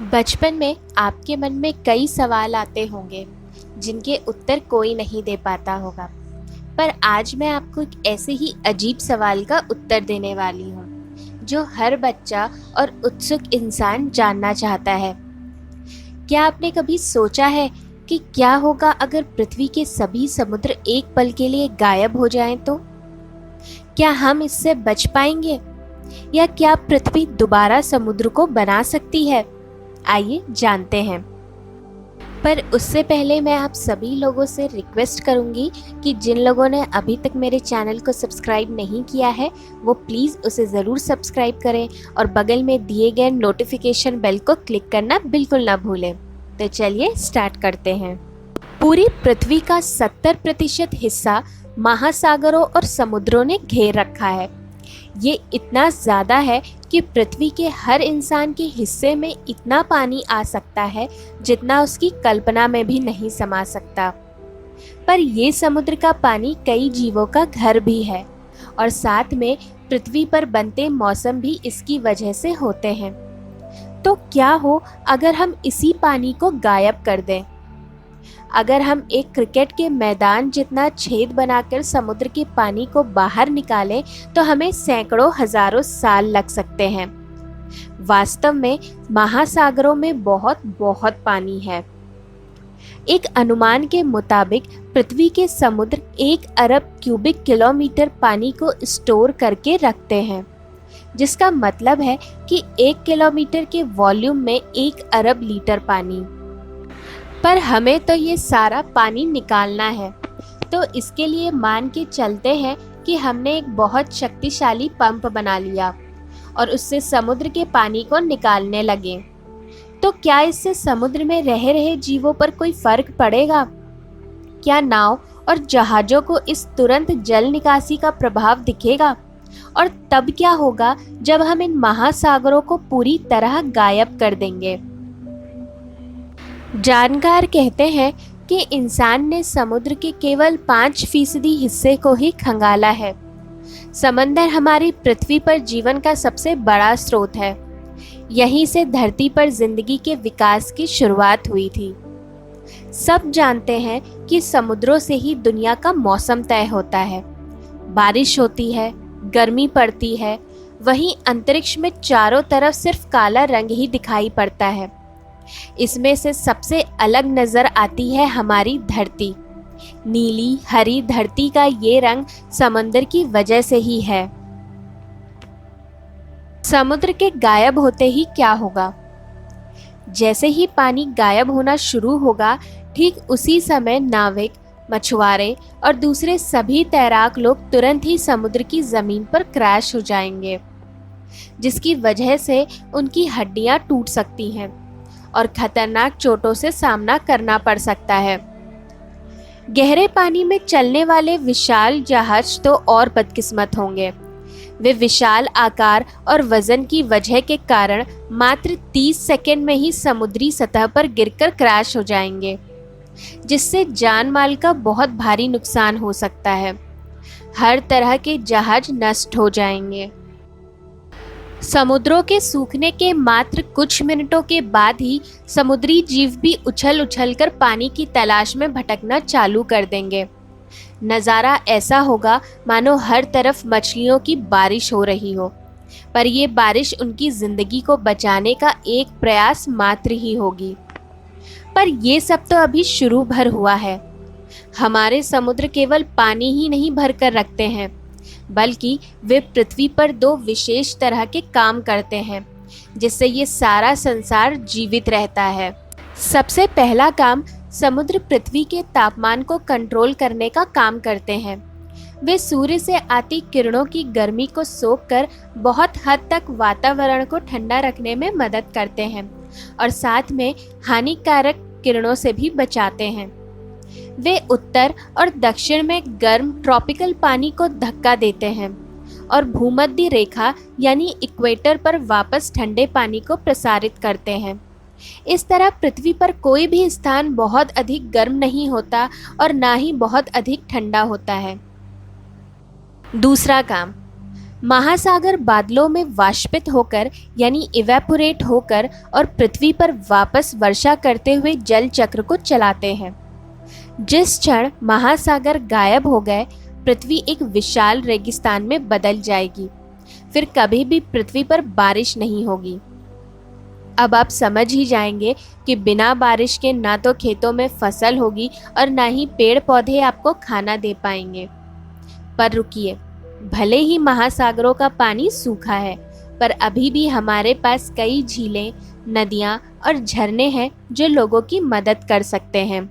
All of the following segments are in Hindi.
बचपन में आपके मन में कई सवाल आते होंगे जिनके उत्तर कोई नहीं दे पाता होगा। पर आज मैं आपको एक ऐसे ही अजीब सवाल का उत्तर देने वाली हूँ जो हर बच्चा और उत्सुक इंसान जानना चाहता है। क्या आपने कभी सोचा है कि क्या होगा अगर पृथ्वी के सभी समुद्र एक पल के लिए गायब हो जाएं तो? क्या हम इससे बच पाएंगे या क्या पृथ्वी दोबारा समुद्र को बना सकती है? आइए जानते हैं। पर उससे पहले मैं आप सभी लोगों से रिक्वेस्ट करूंगी कि जिन लोगों ने अभी तक मेरे चैनल को सब्सक्राइब नहीं किया है वो प्लीज़ उसे ज़रूर सब्सक्राइब करें और बगल में दिए गए नोटिफिकेशन बेल को क्लिक करना बिल्कुल ना भूलें। तो चलिए स्टार्ट करते हैं। पूरी पृथ्वी का 70% हिस्सा महासागरों और समुद्रों ने घेर रखा है। ये इतना ज़्यादा है कि पृथ्वी के हर इंसान के हिस्से में इतना पानी आ सकता है जितना उसकी कल्पना में भी नहीं समा सकता। पर ये समुद्र का पानी कई जीवों का घर भी है और साथ में पृथ्वी पर बनते मौसम भी इसकी वजह से होते हैं। तो क्या हो अगर हम इसी पानी को गायब कर दें? अगर हम एक क्रिकेट के मैदान जितना छेद बनाकर समुद्र के पानी को बाहर निकालें तो हमें सैकड़ों हजारों साल लग सकते हैं। वास्तव में महासागरों में बहुत बहुत पानी है। एक अनुमान के मुताबिक पृथ्वी के समुद्र 1 अरब क्यूबिक किलोमीटर पानी को स्टोर करके रखते हैं, जिसका मतलब है कि 1 किलोमीटर के वॉल्यूम में 1 अरब लीटर पानी। पर हमें तो ये सारा पानी निकालना है, तो इसके लिए मान के चलते हैं कि हमने एक बहुत शक्तिशाली पंप बना लिया और उससे समुद्र के पानी को निकालने लगे। तो क्या इससे समुद्र में रह रहे जीवों पर कोई फर्क पड़ेगा? क्या नाव और जहाज़ों को इस तुरंत जल निकासी का प्रभाव दिखेगा? और तब क्या होगा जब हम इन महासागरों को पूरी तरह गायब कर देंगे? जानकार कहते हैं कि इंसान ने समुद्र के केवल 5% हिस्से को ही खंगाला है। समंदर हमारी पृथ्वी पर जीवन का सबसे बड़ा स्रोत है। यहीं से धरती पर जिंदगी के विकास की शुरुआत हुई थी। सब जानते हैं कि समुद्रों से ही दुनिया का मौसम तय होता है। बारिश होती है, गर्मी पड़ती है, वहीं अंतरिक्ष में चारों तरफ सिर्फ काला रंग ही दिखाई पड़ता है। इसमें से सबसे अलग नजर आती है हमारी धरती। नीली हरी धरती का ये रंग समंदर की वजह से ही है। समुद्र के गायब होते ही क्या होगा? जैसे ही पानी गायब होना शुरू होगा, ठीक उसी समय नाविक, मछुआरे और दूसरे सभी तैराक लोग तुरंत ही समुद्र की जमीन पर क्रैश हो जाएंगे, जिसकी वजह से उनकी हड्डियां टूट सकती हैं और खतरनाक चोटों से सामना करना पड़ सकता है। गहरे पानी में चलने वाले विशाल जहाज तो और बदकिस्मत होंगे। वे विशाल आकार और वजन की वजह के कारण मात्र 30 सेकंड में ही समुद्री सतह पर गिरकर क्रैश हो जाएंगे, जिससे जान माल का बहुत भारी नुकसान हो सकता है। हर तरह के जहाज नष्ट हो जाएंगे। समुद्रों के सूखने के मात्र कुछ मिनटों के बाद ही समुद्री जीव भी उछल उछलकर पानी की तलाश में भटकना चालू कर देंगे। नज़ारा ऐसा होगा मानो हर तरफ मछलियों की बारिश हो रही हो, पर यह बारिश उनकी जिंदगी को बचाने का एक प्रयास मात्र ही होगी। पर यह सब तो अभी शुरू भर हुआ है। हमारे समुद्र केवल पानी ही नहीं भर कर रखते हैं, बल्कि वे पृथ्वी पर 2 विशेष तरह के काम करते हैं जिससे ये सारा संसार जीवित रहता है। सबसे पहला काम समुद्र पृथ्वी के तापमान को कंट्रोल करने का काम करते हैं। वे सूर्य से आती किरणों की गर्मी को सोखकर बहुत हद तक वातावरण को ठंडा रखने में मदद करते हैं और साथ में हानिकारक किरणों से भी बचाते हैं। वे उत्तर और दक्षिण में गर्म ट्रॉपिकल पानी को धक्का देते हैं और भूमध्य रेखा यानी इक्वेटर पर वापस ठंडे पानी को प्रसारित करते हैं। इस तरह पृथ्वी पर कोई भी स्थान बहुत अधिक गर्म नहीं होता और ना ही बहुत अधिक ठंडा होता है। दूसरा काम, महासागर बादलों में वाष्पित होकर यानी इवेपोरेट होकर और पृथ्वी पर वापस वर्षा करते हुए जल चक्र को चलाते हैं। जिस क्षण महासागर गायब हो गए, पृथ्वी एक विशाल रेगिस्तान में बदल जाएगी। फिर कभी भी पृथ्वी पर बारिश नहीं होगी। अब आप समझ ही जाएंगे कि बिना बारिश के ना तो खेतों में फसल होगी और ना ही पेड़ पौधे आपको खाना दे पाएंगे। पर रुकिए, भले ही महासागरों का पानी सूखा है, पर अभी भी हमारे पास कई झीलें, नदियाँ और झरने हैं जो लोगों की मदद कर सकते हैं।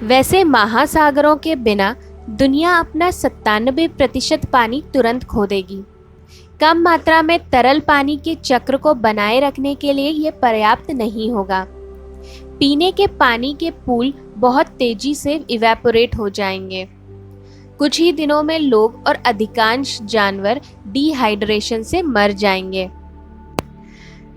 वैसे महासागरों के बिना दुनिया अपना 97% पानी तुरंत खो देगी। कम मात्रा में तरल पानी के चक्र को बनाए रखने के लिए ये पर्याप्त नहीं होगा। पीने के पानी के पूल बहुत तेजी से इवेपोरेट हो जाएंगे। कुछ ही दिनों में लोग और अधिकांश जानवर डिहाइड्रेशन से मर जाएंगे।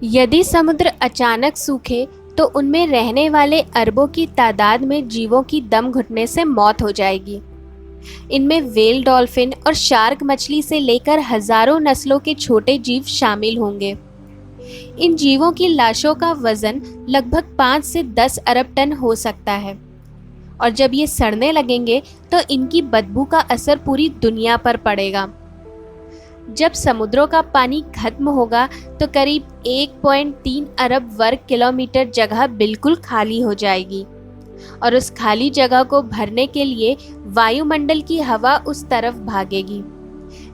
यदि समुद्र अचानक सूखे तो उनमें रहने वाले अरबों की तादाद में जीवों की दम घुटने से मौत हो जाएगी। इनमें व्हेल, डॉल्फिन और शार्क मछली से लेकर हजारों नस्लों के छोटे जीव शामिल होंगे। इन जीवों की लाशों का वजन लगभग 5 से 10 अरब टन हो सकता है और जब ये सड़ने लगेंगे तो इनकी बदबू का असर पूरी दुनिया पर पड़ेगा। जब समुद्रों का पानी खत्म होगा तो करीब 1.3 अरब वर्ग किलोमीटर जगह बिल्कुल खाली हो जाएगी और उस खाली जगह को भरने के लिए वायुमंडल की हवा उस तरफ भागेगी,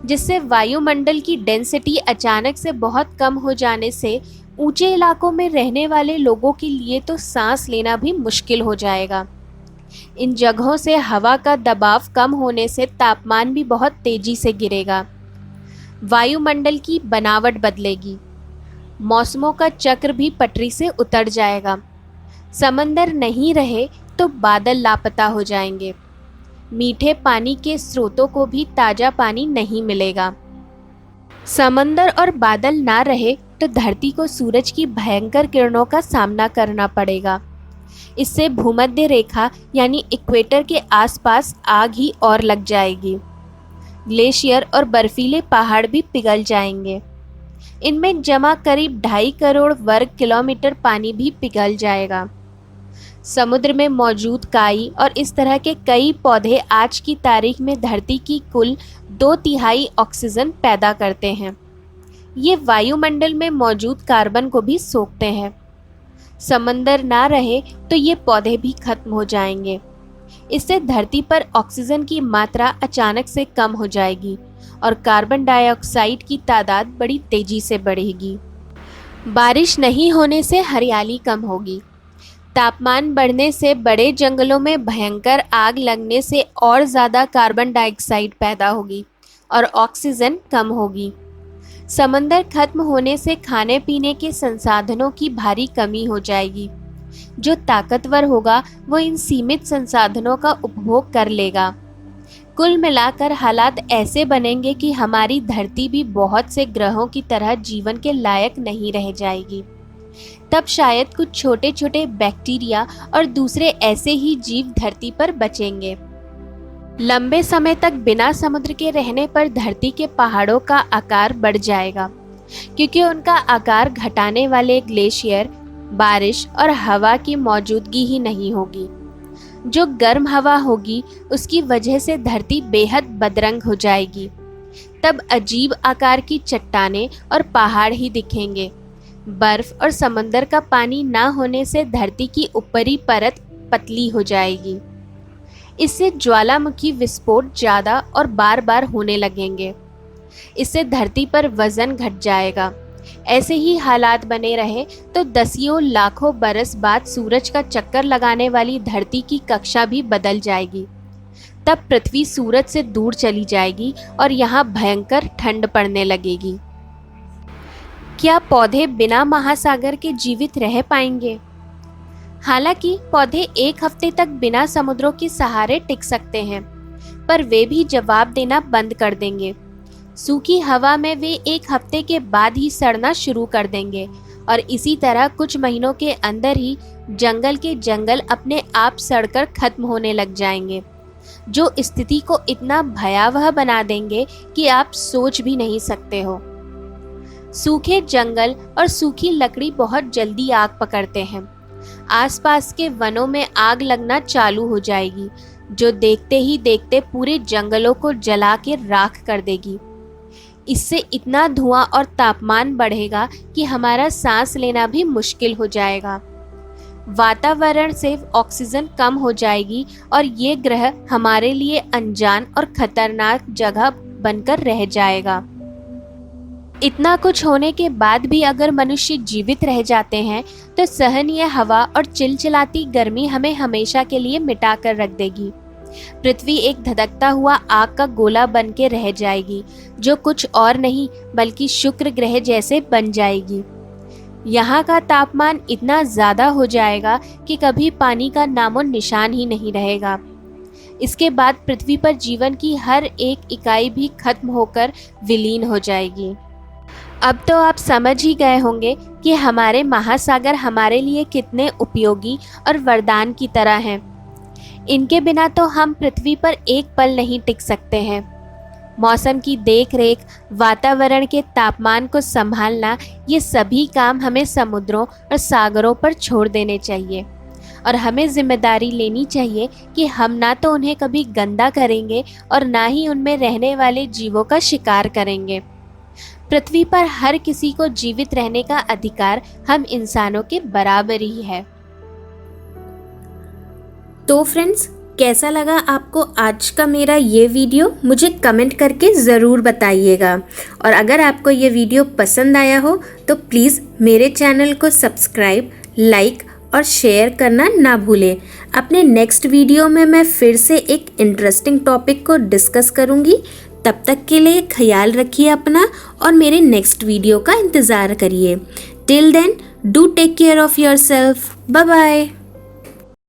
जिससे वायुमंडल की डेंसिटी अचानक से बहुत कम हो जाने से ऊंचे इलाकों में रहने वाले लोगों के लिए तो सांस लेना भी मुश्किल हो जाएगा। इन जगहों से हवा का दबाव कम होने से तापमान भी बहुत तेजी से गिरेगा। वायुमंडल की बनावट बदलेगी, मौसमों का चक्र भी पटरी से उतर जाएगा। समंदर नहीं रहे तो बादल लापता हो जाएंगे। मीठे पानी के स्रोतों को भी ताज़ा पानी नहीं मिलेगा। समंदर और बादल ना रहे तो धरती को सूरज की भयंकर किरणों का सामना करना पड़ेगा। इससे भूमध्य रेखा यानी इक्वेटर के आसपास आग ही और लग जाएगी। ग्लेशियर और बर्फीले पहाड़ भी पिघल जाएंगे। इनमें जमा करीब 2.5 करोड़ वर्ग किलोमीटर पानी भी पिघल जाएगा। समुद्र में मौजूद काई और इस तरह के कई पौधे आज की तारीख में धरती की कुल 2/3 ऑक्सीजन पैदा करते हैं। ये वायुमंडल में मौजूद कार्बन को भी सोखते हैं। समंदर ना रहे तो ये पौधे भी खत्म हो जाएंगे। इससे धरती पर ऑक्सीजन की मात्रा अचानक से कम हो जाएगी और कार्बन डाइऑक्साइड की तादाद बड़ी तेजी से बढ़ेगी। बारिश नहीं होने से हरियाली कम होगी। तापमान बढ़ने से बड़े जंगलों में भयंकर आग लगने से और ज़्यादा कार्बन डाइऑक्साइड पैदा होगी और ऑक्सीजन कम होगी। समंदर खत्म होने से खाने पीने के संसाधनों की भारी कमी हो जाएगी। जो ताकतवर होगा वो इन सीमित संसाधनों का उपभोग कर लेगा। कुल मिलाकर हालात ऐसे बनेंगे कि हमारी धरती भी बहुत से ग्रहों की तरह जीवन के लायक नहीं रह जाएगी। तब शायद कुछ छोटे छोटे बैक्टीरिया और दूसरे ऐसे ही जीव धरती पर बचेंगे। लंबे समय तक बिना समुद्र के रहने पर धरती के पहाड़ों का आकार बढ़ जाएगा, क्योंकि उनका आकार घटाने वाले ग्लेशियर, बारिश और हवा की मौजूदगी ही नहीं होगी। जो गर्म हवा होगी उसकी वजह से धरती बेहद बदरंग हो जाएगी। तब अजीब आकार की चट्टानें और पहाड़ ही दिखेंगे। बर्फ और समंदर का पानी ना होने से धरती की ऊपरी परत पतली हो जाएगी। इससे ज्वालामुखी विस्फोट ज़्यादा और बार बार होने लगेंगे। इससे धरती पर वजन घट जाएगा। ऐसे ही हालात बने रहे तो दसियों लाखों बरस बाद सूरज का चक्कर लगाने वाली धरती की कक्षा भी बदल जाएगी। तब पृथ्वी सूरज से दूर चली जाएगी और यहाँ भयंकर ठंड पड़ने लगेगी। क्या पौधे बिना महासागर के जीवित रह पाएंगे? हालांकि पौधे 1 हफ्ते तक बिना समुद्रों के सहारे टिक सकते हैं, पर वे भी जवाब देना बंद कर देंगे। सूखी हवा में वे 1 हफ्ते के बाद ही सड़ना शुरू कर देंगे और इसी तरह कुछ महीनों के अंदर ही जंगल के जंगल अपने आप सड़कर खत्म होने लग जाएंगे। जो स्थिति को इतना भयावह बना देंगे कि आप सोच भी नहीं सकते हो। सूखे जंगल और सूखी लकड़ी बहुत जल्दी आग पकड़ते हैं। आसपास के वनों में आग लगना चालू हो जाएगी, जो देखते ही देखते पूरे जंगलों को जला के राख कर देगी। इससे इतना धुआं और तापमान बढ़ेगा कि हमारा सांस लेना भी मुश्किल हो जाएगा। वातावरण से ऑक्सीजन कम हो जाएगी और ये ग्रह हमारे लिए अनजान और खतरनाक जगह बनकर रह जाएगा। इतना कुछ होने के बाद भी अगर मनुष्य जीवित रह जाते हैं तो सहनीय हवा और चिलचिलाती गर्मी हमें हमेशा के लिए मिटा कर रख देगी। पृथ्वी एक धधकता हुआ आग का गोला बन के रह जाएगी, जो कुछ और नहीं बल्कि शुक्र ग्रह जैसे बन जाएगी। यहाँ का तापमान इतना ज़्यादा हो जाएगा कि कभी पानी का नामो निशान ही नहीं रहेगा। इसके बाद पृथ्वी पर जीवन की हर एक इकाई भी खत्म होकर विलीन हो जाएगी। अब तो आप समझ ही गए होंगे कि हमारे महासागर हमारे लिए कितने उपयोगी और वरदान की तरह हैं। इनके बिना तो हम पृथ्वी पर एक पल नहीं टिक सकते हैं। मौसम की देख रेख, वातावरण के तापमान को संभालना, ये सभी काम हमें समुद्रों और सागरों पर छोड़ देने चाहिए और हमें जिम्मेदारी लेनी चाहिए कि हम ना तो उन्हें कभी गंदा करेंगे और ना ही उनमें रहने वाले जीवों का शिकार करेंगे। पृथ्वी पर हर किसी को जीवित रहने का अधिकार हम इंसानों के बराबर ही है। तो फ्रेंड्स, कैसा लगा आपको आज का मेरा ये वीडियो? मुझे कमेंट करके ज़रूर बताइएगा। और अगर आपको ये वीडियो पसंद आया हो तो प्लीज़ मेरे चैनल को सब्सक्राइब, लाइक और शेयर करना ना भूलें। अपने नेक्स्ट वीडियो में मैं फिर से एक इंटरेस्टिंग टॉपिक को डिस्कस करूँगी। तब तक के लिए ख्याल रखिए अपना और मेरे नेक्स्ट वीडियो का इंतज़ार करिए। Till then, do take care of yourself. Bye bye.